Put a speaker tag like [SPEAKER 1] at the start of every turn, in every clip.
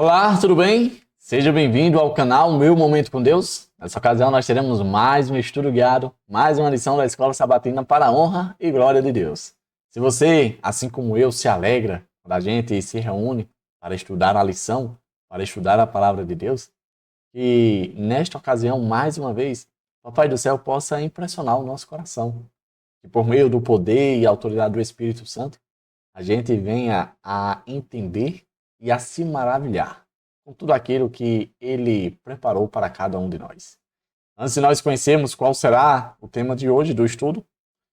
[SPEAKER 1] Olá, tudo bem? Seja bem-vindo ao canal Meu Momento com Deus. Nessa ocasião nós teremos mais um estudo guiado, mais uma lição da Escola Sabatina para a honra e glória de Deus. Se você, assim como eu, se alegra quando a gente se reúne para estudar a lição, para estudar a palavra de Deus, que nesta ocasião, mais uma vez, o Papai do Céu possa impressionar o nosso coração. Que por meio do poder e autoridade do Espírito Santo, a gente venha a entender e a se maravilhar com tudo aquilo que Ele preparou para cada um de nós. Antes de nós conhecermos qual será o tema de hoje do estudo,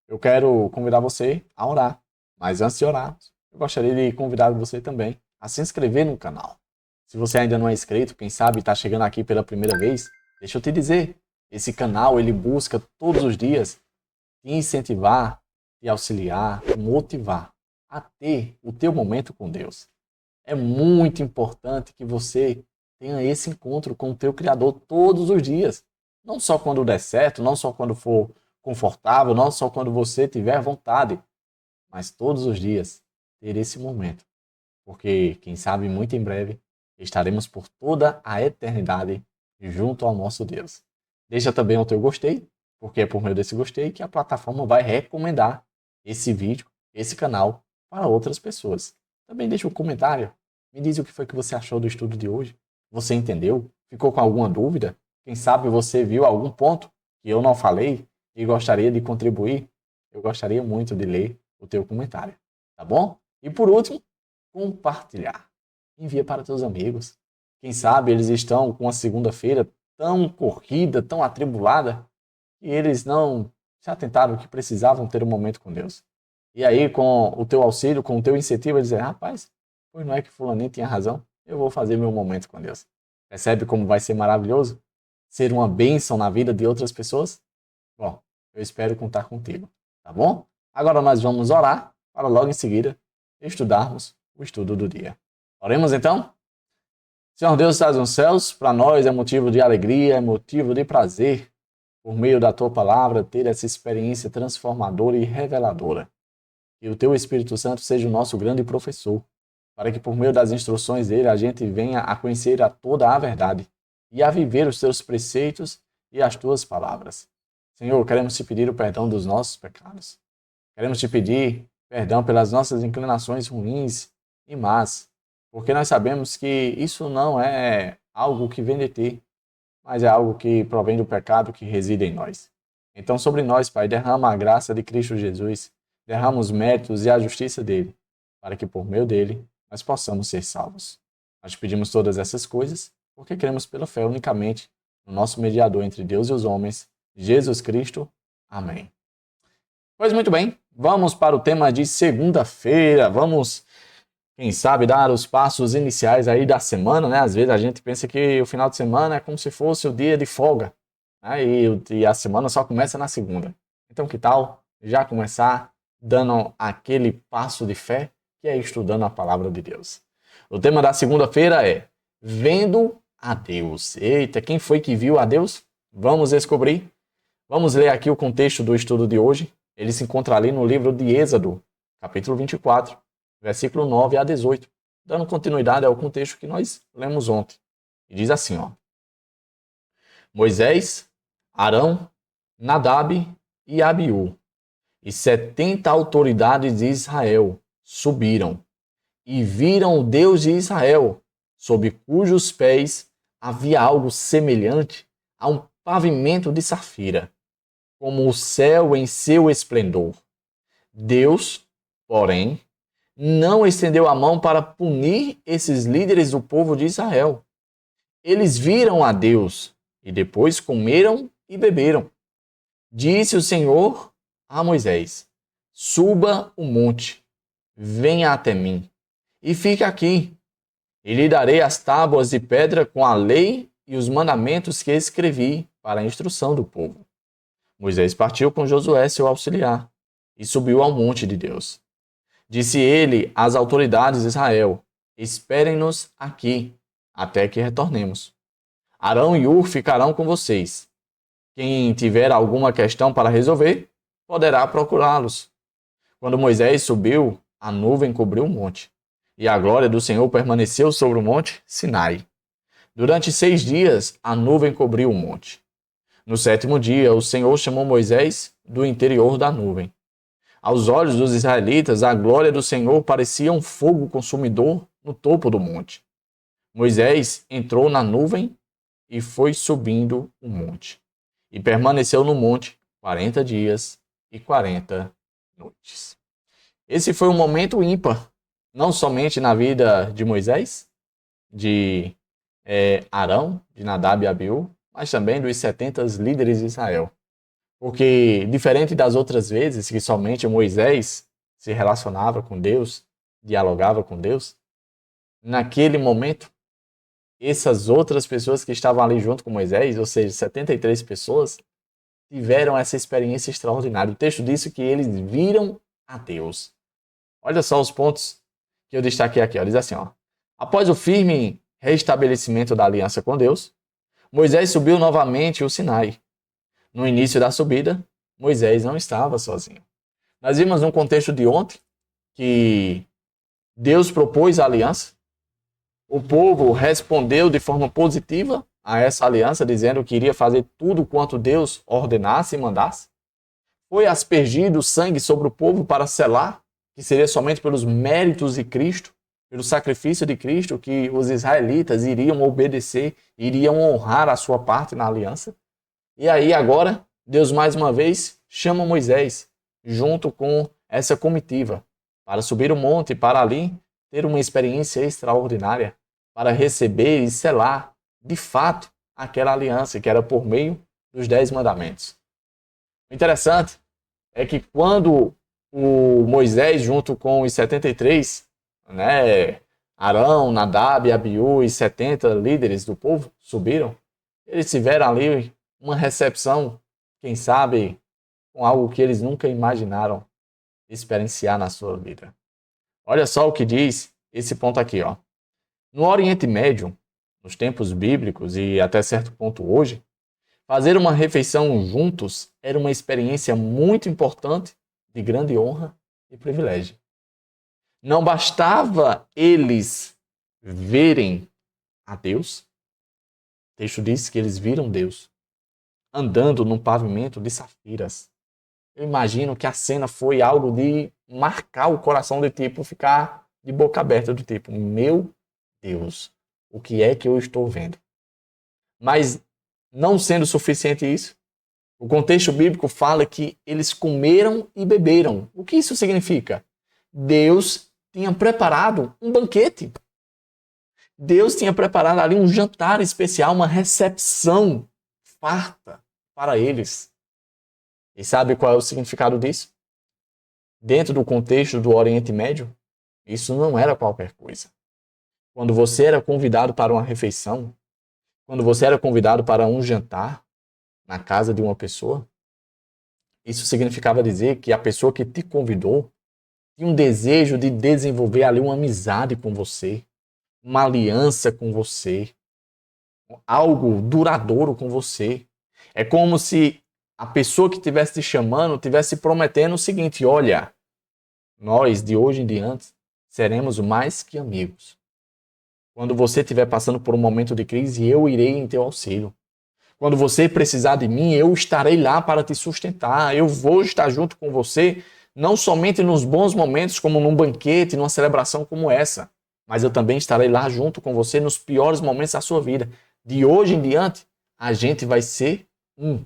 [SPEAKER 1] eu quero convidar você a orar. Mas antes de orar, eu gostaria de convidar você também a se inscrever no canal. Se você ainda não é inscrito, quem sabe está chegando aqui pela primeira vez, deixa eu te dizer, esse canal ele busca todos os dias te incentivar, te auxiliar, te motivar a ter o teu momento com Deus. É muito importante que você tenha esse encontro com o teu Criador todos os dias. Não só quando der certo, não só quando for confortável, não só quando você tiver vontade, mas todos os dias ter esse momento. Porque, quem sabe, muito em breve, estaremos por toda a eternidade junto ao nosso Deus. Deixa também o teu gostei, porque é por meio desse gostei que a plataforma vai recomendar esse vídeo, esse canal, para outras pessoas. Também deixa um comentário, me diz o que foi que você achou do estudo de hoje. Você entendeu? Ficou com alguma dúvida? Quem sabe você viu algum ponto que eu não falei e gostaria de contribuir? Eu gostaria muito de ler o teu comentário, tá bom? E por último, compartilhar. Envia para teus amigos. Quem sabe eles estão com a segunda-feira tão corrida, tão atribulada, e eles não se atentaram que precisavam ter um momento com Deus. E aí, com o teu auxílio, com o teu incentivo, eles dizem, rapaz, pois não é que fulaninho tinha razão? Eu vou fazer meu momento com Deus. Percebe como vai ser maravilhoso? Ser uma bênção na vida de outras pessoas? Bom, eu espero contar contigo, tá bom? Agora nós vamos orar para logo em seguida estudarmos o estudo do dia. Oremos então? Senhor Deus, estás nos céus, para nós é motivo de alegria, é motivo de prazer, por meio da tua palavra, ter essa experiência transformadora e reveladora. Que o teu Espírito Santo seja o nosso grande professor, para que por meio das instruções dele a gente venha a conhecer a toda a verdade e a viver os teus preceitos e as tuas palavras. Senhor, queremos te pedir o perdão dos nossos pecados. Queremos te pedir perdão pelas nossas inclinações ruins e más, porque nós sabemos que isso não é algo que vem de ti, mas é algo que provém do pecado que reside em nós. Então, sobre nós, Pai, derrama a graça de Cristo Jesus, derrama os méritos e a justiça dele, para que por meio dele nós possamos ser salvos. Nós pedimos todas essas coisas porque cremos pela fé unicamente no nosso mediador entre Deus e os homens, Jesus Cristo. Amém. Pois muito bem, vamos para o tema de segunda-feira. Vamos, quem sabe, dar os passos iniciais aí da semana, né? Às vezes a gente pensa que o final de semana é como se fosse o dia de folga, né? E a semana só começa na segunda. Então que tal já começar dando aquele passo de fé que é estudando a palavra de Deus. O tema da segunda-feira é Vendo a Deus. Eita, quem foi que viu a Deus? Vamos descobrir. Vamos ler aqui o contexto do estudo de hoje. Ele se encontra ali no livro de Êxodo, capítulo 24, versículo 9 a 18, dando continuidade ao contexto que nós lemos ontem. E diz assim, ó: Moisés, Arão, Nadab e Abiú, e 70 autoridades de Israel subiram e viram o Deus de Israel, sob cujos pés havia algo semelhante a um pavimento de safira, como o céu em seu esplendor. Deus, porém, não estendeu a mão para punir esses líderes do povo de Israel. Eles viram a Deus e depois comeram e beberam. Disse o Senhor a Moisés: Suba o monte, venha até mim, e fique aqui. E lhe darei as tábuas de pedra com a lei e os mandamentos que escrevi para a instrução do povo. Moisés partiu com Josué, seu auxiliar, e subiu ao monte de Deus. Disse ele às autoridades de Israel: Esperem-nos aqui, até que retornemos. Arão e Hur ficarão com vocês. Quem tiver alguma questão para resolver, poderá procurá-los. Quando Moisés subiu, a nuvem cobriu o monte, e a glória do Senhor permaneceu sobre o monte Sinai. Durante 6 dias, a nuvem cobriu o monte. No 7º dia, o Senhor chamou Moisés do interior da nuvem. Aos olhos dos israelitas, a glória do Senhor parecia um fogo consumidor no topo do monte. Moisés entrou na nuvem e foi subindo o monte. E permaneceu no monte 40 dias e 40 noites. Esse foi um momento ímpar, não somente na vida de Moisés, de Arão, de Nadab e Abiú, mas também dos 70 líderes de Israel. Porque, diferente das outras vezes que somente Moisés se relacionava com Deus, dialogava com Deus, naquele momento, essas outras pessoas que estavam ali junto com Moisés, ou seja, 73 pessoas, tiveram essa experiência extraordinária. O texto diz que eles viram a Deus. Olha só os pontos que eu destaquei aqui. Diz assim, após o firme restabelecimento da aliança com Deus, Moisés subiu novamente o Sinai. No início da subida, Moisés não estava sozinho. Nós vimos no contexto de ontem que Deus propôs a aliança. O povo respondeu de forma positiva a essa aliança, dizendo que iria fazer tudo quanto Deus ordenasse e mandasse. Foi aspergido sangue sobre o povo para selar, que seria somente pelos méritos de Cristo, pelo sacrifício de Cristo, que os israelitas iriam obedecer, iriam honrar a sua parte na aliança. E aí agora, Deus mais uma vez chama Moisés, junto com essa comitiva, para subir o monte, para ali ter uma experiência extraordinária, para receber e selar, de fato, aquela aliança, que era por meio dos 10 mandamentos. O interessante é que quando o Moisés, junto com os 73, Arão, Nadab, Abiú e 70 líderes do povo subiram, eles tiveram ali uma recepção, quem sabe, com algo que eles nunca imaginaram experienciar na sua vida. Olha só o que diz esse ponto aqui. No Oriente Médio, nos tempos bíblicos e até certo ponto hoje, fazer uma refeição juntos era uma experiência muito importante, de grande honra e privilégio. Não bastava eles verem a Deus, o texto diz que eles viram Deus andando num pavimento de safiras. Eu imagino que a cena foi algo de marcar o coração do tipo, ficar de boca aberta, do tipo, meu Deus, o que é que eu estou vendo? Mas, não sendo suficiente isso, o contexto bíblico fala que eles comeram e beberam. O que isso significa? Deus tinha preparado um banquete. Deus tinha preparado ali um jantar especial, uma recepção farta para eles. E sabe qual é o significado disso? Dentro do contexto do Oriente Médio, isso não era qualquer coisa. Quando você era convidado para uma refeição, quando você era convidado para um jantar na casa de uma pessoa, isso significava dizer que a pessoa que te convidou tinha um desejo de desenvolver ali uma amizade com você, uma aliança com você, algo duradouro com você. É como se a pessoa que estivesse te chamando estivesse prometendo o seguinte: olha, nós de hoje em diante seremos mais que amigos. Quando você estiver passando por um momento de crise, eu irei em teu auxílio. Quando você precisar de mim, eu estarei lá para te sustentar. Eu vou estar junto com você, não somente nos bons momentos, como num banquete, numa celebração como essa, mas eu também estarei lá junto com você nos piores momentos da sua vida. De hoje em diante, a gente vai ser um.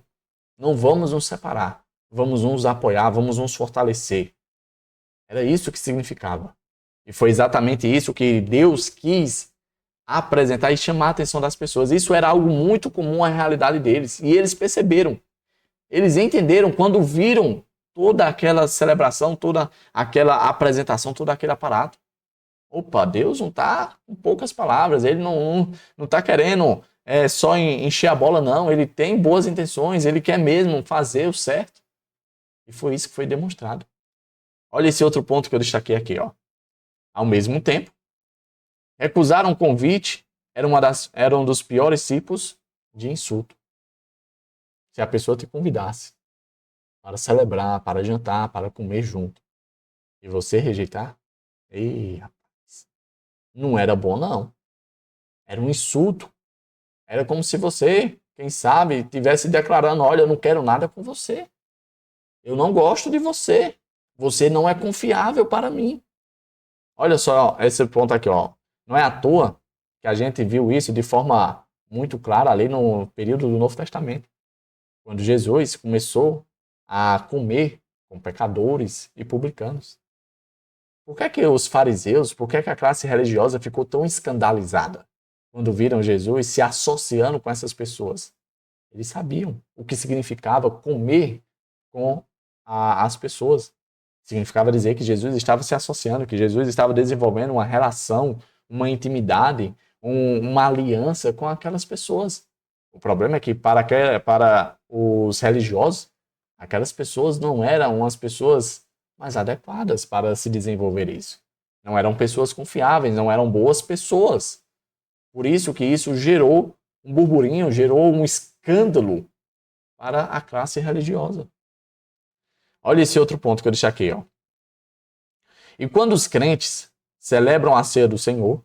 [SPEAKER 1] Não vamos nos separar. Vamos nos apoiar, vamos nos fortalecer. Era isso que significava. E foi exatamente isso que Deus quis apresentar e chamar a atenção das pessoas. Isso era algo muito comum à realidade deles. E eles perceberam. Eles entenderam quando viram toda aquela celebração, toda aquela apresentação, todo aquele aparato. Opa, Deus não está com poucas palavras. Ele não está querendo só encher a bola, não. Ele tem boas intenções. Ele quer mesmo fazer o certo. E foi isso que foi demonstrado. Olha esse outro ponto que eu destaquei aqui. Ao mesmo tempo, recusar um convite era um dos piores tipos de insulto. Se a pessoa te convidasse para celebrar, para jantar, para comer junto, e você rejeitar, ei, rapaz, não era bom, não. Era um insulto. Era como se você, quem sabe, estivesse declarando: olha, eu não quero nada com você. Eu não gosto de você. Você não é confiável para mim. Olha só esse ponto aqui, ó. Não é à toa que a gente viu isso de forma muito clara ali no período do Novo Testamento, quando Jesus começou a comer com pecadores e publicanos. Por que é que os fariseus, por que é que a classe religiosa ficou tão escandalizada quando viram Jesus se associando com essas pessoas? Eles sabiam o que significava comer com as pessoas. Significava dizer que Jesus estava se associando, que Jesus estava desenvolvendo uma relação, uma intimidade, uma aliança com aquelas pessoas. O problema é que para os religiosos, aquelas pessoas não eram as pessoas mais adequadas para se desenvolver isso. Não eram pessoas confiáveis, não eram boas pessoas. Por isso que isso gerou um burburinho, gerou um escândalo para a classe religiosa. Olha esse outro ponto que eu deixei aqui, ó. E quando os crentes celebram a ceia do Senhor,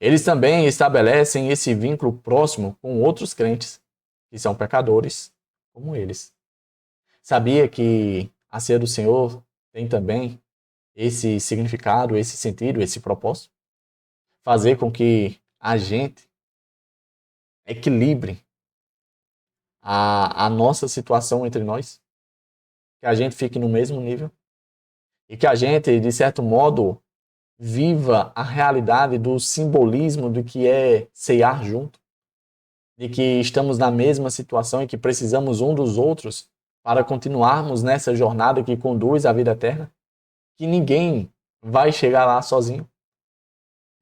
[SPEAKER 1] eles também estabelecem esse vínculo próximo com outros crentes, que são pecadores, como eles. Sabia que a ceia do Senhor tem também esse significado, esse sentido, esse propósito? Fazer com que a gente equilibre a nossa situação entre nós, que a gente fique no mesmo nível e que a gente, de certo modo, viva a realidade do simbolismo do que é ceiar junto, de que estamos na mesma situação e que precisamos um dos outros para continuarmos nessa jornada que conduz à vida eterna, que ninguém vai chegar lá sozinho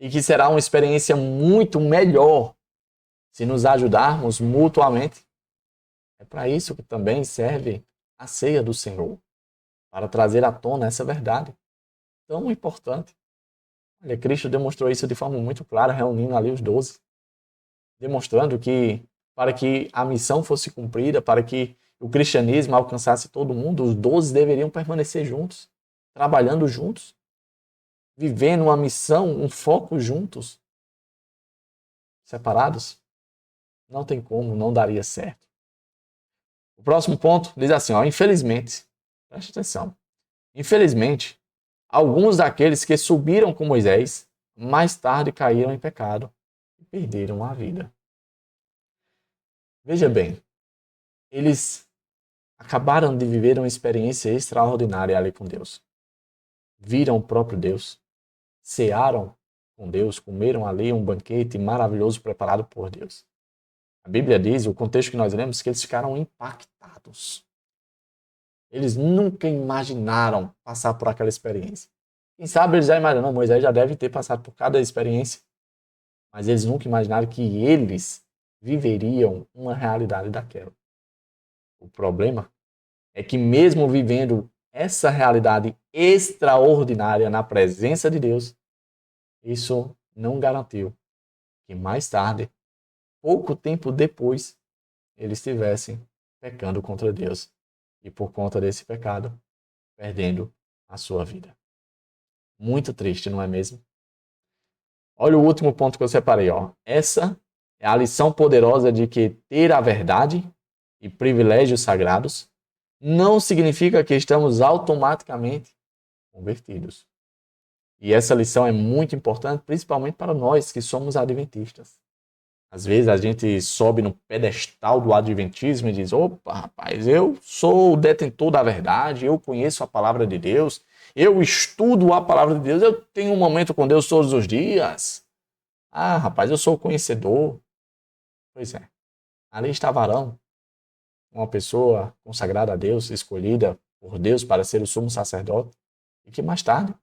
[SPEAKER 1] e que será uma experiência muito melhor se nos ajudarmos mutuamente. É para isso que também serve a ceia do Senhor, para trazer à tona essa verdade tão importante. Olha, Cristo demonstrou isso de forma muito clara, reunindo ali os 12, demonstrando que para que a missão fosse cumprida, para que o cristianismo alcançasse todo mundo, os 12 deveriam permanecer juntos, trabalhando juntos, vivendo uma missão, um foco juntos, separados. Não tem como, não daria certo. O próximo ponto diz assim, ó, infelizmente, preste atenção, infelizmente, alguns daqueles que subiram com Moisés, mais tarde caíram em pecado e perderam a vida. Veja bem, eles acabaram de viver uma experiência extraordinária ali com Deus. Viram o próprio Deus, cearam com Deus, comeram ali um banquete maravilhoso preparado por Deus. A Bíblia diz, o contexto que nós lemos, que eles ficaram impactados. Eles nunca imaginaram passar por aquela experiência. Quem sabe eles já imaginaram, Moisés já deve ter passado por cada experiência, mas eles nunca imaginaram que eles viveriam uma realidade daquela. O problema é que mesmo vivendo essa realidade extraordinária na presença de Deus, isso não garantiu que mais tarde, pouco tempo depois, eles estivessem pecando contra Deus e por conta desse pecado, perdendo a sua vida. Muito triste, não é mesmo? Olha o último ponto que eu separei, ó. Essa é a lição poderosa de que ter a verdade e privilégios sagrados não significa que estamos automaticamente convertidos. E essa lição é muito importante, principalmente para nós que somos adventistas. Às vezes a gente sobe no pedestal do adventismo e diz, opa, rapaz, eu sou o detentor da verdade, eu conheço a palavra de Deus, eu estudo a palavra de Deus, eu tenho um momento com Deus todos os dias. Ah, rapaz, eu sou o conhecedor. Pois é, ali estava Arão, uma pessoa consagrada a Deus, escolhida por Deus para ser o sumo sacerdote, e que mais tarde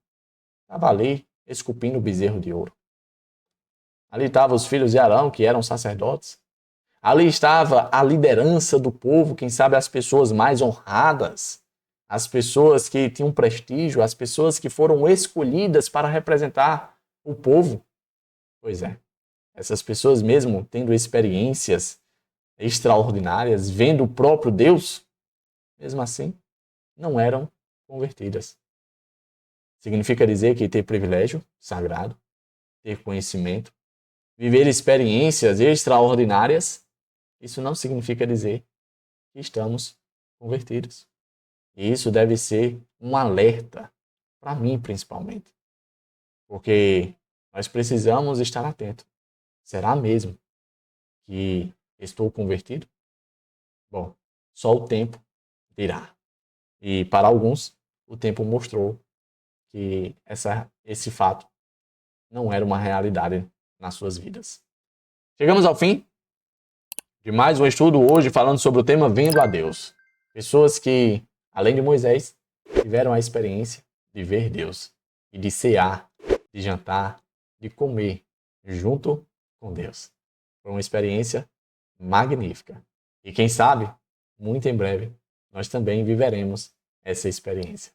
[SPEAKER 1] estava ali esculpindo o bezerro de ouro. Ali estavam os filhos de Arão, que eram sacerdotes. Ali estava a liderança do povo, quem sabe as pessoas mais honradas, as pessoas que tinham prestígio, as pessoas que foram escolhidas para representar o povo. Pois é, essas pessoas mesmo tendo experiências extraordinárias, vendo o próprio Deus, mesmo assim, não eram convertidas. Significa dizer que ter privilégio sagrado ter conhecimento, viver experiências extraordinárias, isso não significa dizer que estamos convertidos. E isso deve ser um alerta, para mim principalmente, porque nós precisamos estar atentos. Será mesmo que estou convertido? Bom, só o tempo dirá. E para alguns, o tempo mostrou que esse fato não era uma realidade nas suas vidas. Chegamos ao fim de mais um estudo hoje falando sobre o tema Vendo a Deus. Pessoas que, além de Moisés, tiveram a experiência de ver Deus e de cear, de jantar, de comer junto com Deus. Foi uma experiência magnífica. E quem sabe, muito em breve, nós também viveremos essa experiência.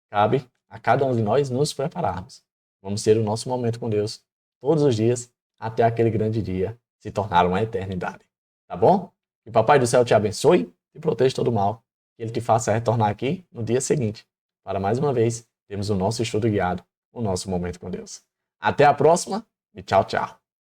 [SPEAKER 1] Cabe a cada um de nós nos prepararmos. Vamos ter o nosso momento com Deus todos os dias, até aquele grande dia se tornar uma eternidade. Tá bom? Que o Papai do Céu te abençoe e proteja todo o mal. Que Ele te faça retornar aqui no dia seguinte, para mais uma vez termos o nosso estudo guiado, o nosso momento com Deus. Até a próxima e tchau, tchau.